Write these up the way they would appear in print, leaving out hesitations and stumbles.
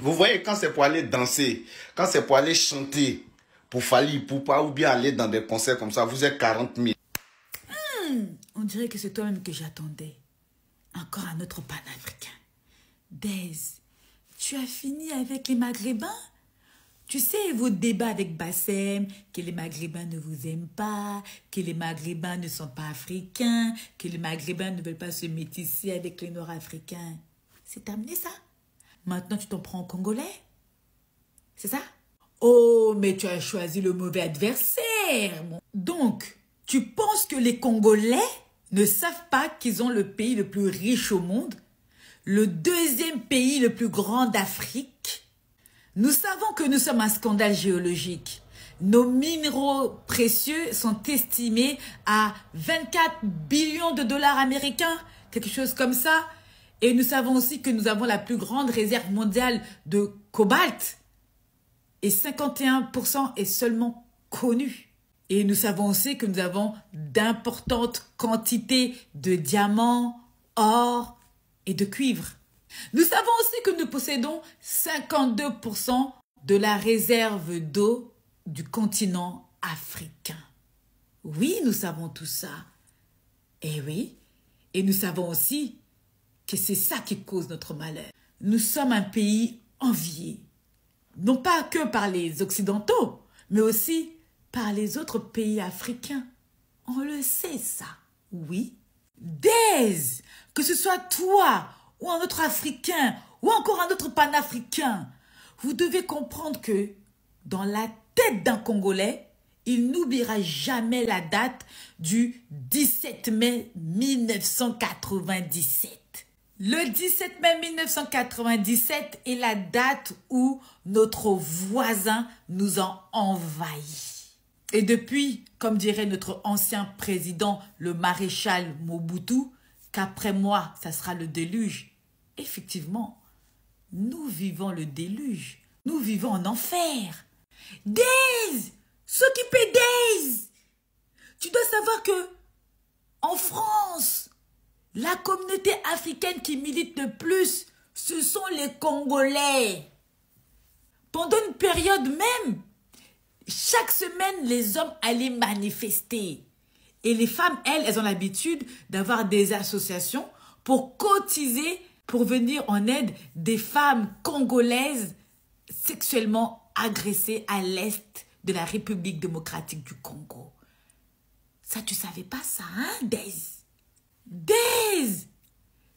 Vous voyez, quand c'est pour aller danser, quand c'est pour aller chanter, pour Fally Ipupa ou bien aller dans des concerts comme ça, vous êtes 40 000. On dirait que c'est toi-même que j'attendais. Encore un autre panafricain. Dez, tu as fini avec les Maghrébins? Tu sais, vos débats avec Bassem, que les Maghrébins ne vous aiment pas, que les Maghrébins ne sont pas africains, que les Maghrébins ne veulent pas se métisser avec les Nord-Africains. C'est terminé ça? Maintenant, tu t'en prends aux Congolais? C'est ça? Oh, mais tu as choisi le mauvais adversaire. Donc, tu penses que les Congolais ne savent pas qu'ils ont le pays le plus riche au monde, le deuxième pays le plus grand d'Afrique? Nous savons que nous sommes un scandale géologique. Nos minéraux précieux sont estimés à 24 billions de dollars américains, quelque chose comme ça. Et nous savons aussi que nous avons la plus grande réserve mondiale de cobalt. Et 51% est seulement connu. Et nous savons aussi que nous avons d'importantes quantités de diamants, or et de cuivre. Nous savons aussi que nous possédons 52% de la réserve d'eau du continent africain. Oui, nous savons tout ça. Et oui, et nous savons aussi que c'est ça qui cause notre malheur. Nous sommes un pays envié, non pas que par les Occidentaux, mais aussi par les autres pays africains. On le sait ça, oui. Dès que ce soit toi ou un autre Africain ou encore un autre panafricain, vous devez comprendre que dans la tête d'un Congolais, il n'oubliera jamais la date du 17 mai 1997. Le 17 mai 1997 est la date où notre voisin nous a envahis. Et depuis, comme dirait notre ancien président, le maréchal Mobutu, qu'après moi, ça sera le déluge. Effectivement, nous vivons le déluge. Nous vivons en enfer. Days! S'occuper Days! Tu dois savoir que en France, la communauté africaine qui milite le plus, ce sont les Congolais. Pendant une période même, chaque semaine, les hommes allaient manifester. Et les femmes, elles ont l'habitude d'avoir des associations pour cotiser, pour venir en aide des femmes congolaises sexuellement agressées à l'est de la République démocratique du Congo. Ça, tu savais pas ça, hein, Dez? Dez!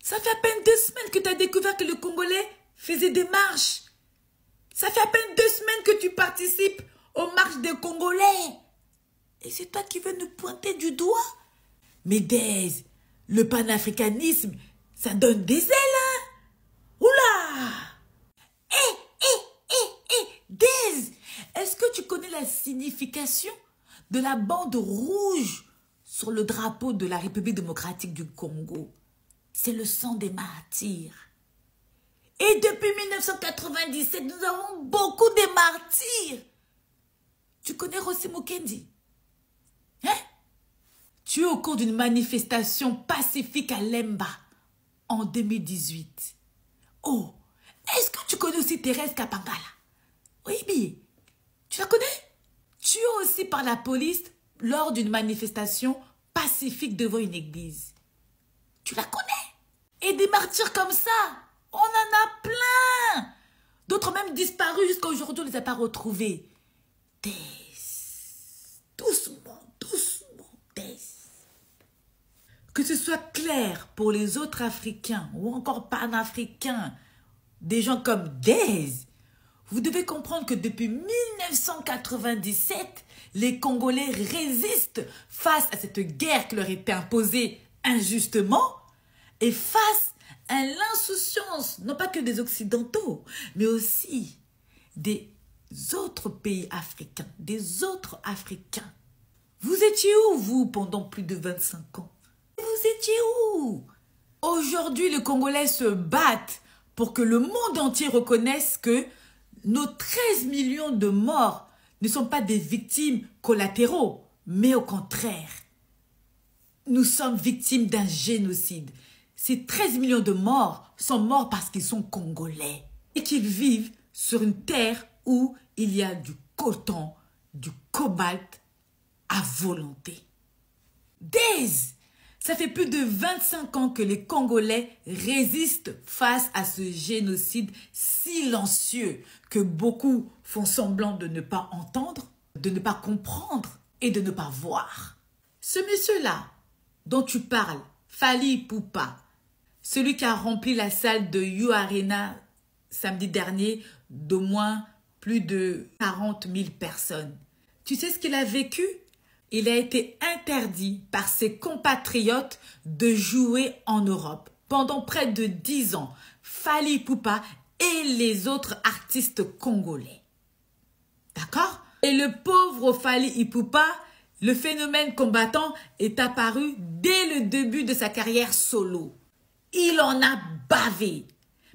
Ça fait à peine 2 semaines que tu as découvert que le Congolais faisait des marches. Ça fait à peine 2 semaines que tu participes aux marches des Congolais. Et c'est toi qui veux nous pointer du doigt? Mais Dez, le panafricanisme, ça donne des ailes, hein? Oula! Dez, est-ce que tu connais la signification de la bande rouge sur le drapeau de la République démocratique du Congo? C'est le sang des martyrs. Et depuis 1997, nous avons beaucoup de martyrs. Tu connais Rossi Mukendi? Hein? Tu es au cours d'une manifestation pacifique à Lemba en 2018. Oh, est-ce que tu connais aussi Thérèse Kapangala? Oui, mais tu la connais? Tu es aussi par la police lors d'une manifestation pacifique devant une église. Tu la connais? Et des martyrs comme ça, on en a plein. D'autres même disparus jusqu'à aujourd'hui, on ne les a pas retrouvés. Doucement, doucement, que ce soit clair pour les autres Africains ou encore panafricains, des gens comme Dez, vous devez comprendre que depuis 1997, les Congolais résistent face à cette guerre qui leur était imposée injustement et face à l'insouciance, non pas que des Occidentaux, mais aussi des autres pays africains, des autres Africains. Vous étiez où, vous, pendant plus de 25 ans? Vous étiez où? Aujourd'hui, les Congolais se battent pour que le monde entier reconnaisse que nos 13 millions de morts ne sont pas des victimes collatéraux, mais au contraire, nous sommes victimes d'un génocide. Ces 13 millions de morts sont morts parce qu'ils sont Congolais. et qu'ils vivent sur une terre où il y a du coton, du cobalt à volonté. Days, ça fait plus de 25 ans que les Congolais résistent face à ce génocide silencieux que beaucoup font semblant de ne pas entendre, de ne pas comprendre et de ne pas voir. Ce monsieur-là dont tu parles, Fally Ipupa, celui qui a rempli la salle de U Arena samedi dernier d'au moins plus de 40 000 personnes. Tu sais ce qu'il a vécu? Il a été interdit par ses compatriotes de jouer en Europe pendant près de 10 ans. Fally Ipupa et les autres artistes congolais. D'accord? Et le pauvre Fally Ipupa, le phénomène combattant est apparu dès le début de sa carrière solo. Il en a bavé.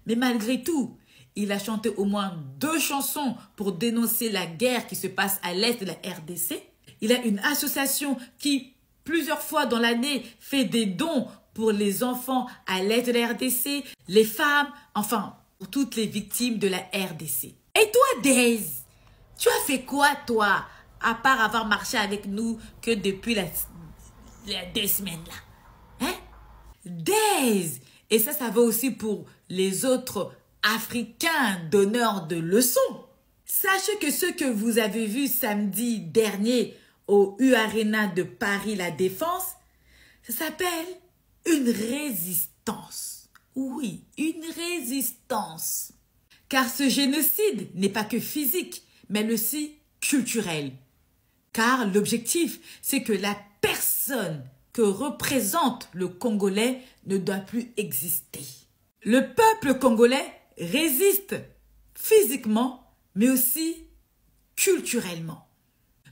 Mais malgré tout, il a chanté au moins 2 chansons pour dénoncer la guerre qui se passe à l'est de la RDC. Il a une association qui, plusieurs fois dans l'année, fait des dons pour les enfants à l'est de la RDC, les femmes, enfin, pour toutes les victimes de la RDC. Et toi, Days, tu as fait quoi, toi, à part avoir marché avec nous que depuis les 2 semaines, là? Hein? Days! Et ça vaut aussi pour les autres Africains donneurs de leçons. Sachez que ce que vous avez vu samedi dernier au U Arena de Paris La Défense, ça s'appelle une résistance. Oui, une résistance. Car ce génocide n'est pas que physique, mais aussi culturel. Car l'objectif, c'est que la personne que représente le Congolais ne doit plus exister. Le peuple congolais résiste physiquement, mais aussi culturellement.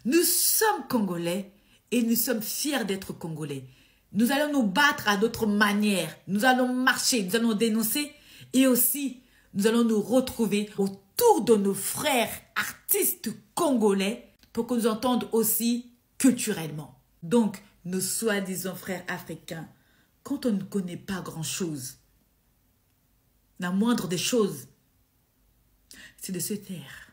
Nous sommes Congolais et nous sommes fiers d'être Congolais. Nous allons nous battre à d'autres manières. Nous allons marcher, nous allons dénoncer et aussi nous allons nous retrouver autour de nos frères artistes congolais pour que nous entendent aussi culturellement. Donc, nos soi-disant frères africains, quand on ne connaît pas grand-chose, la moindre des choses, c'est de se taire.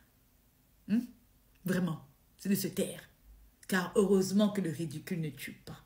Vraiment, c'est de se taire. Car heureusement que le ridicule ne tue pas.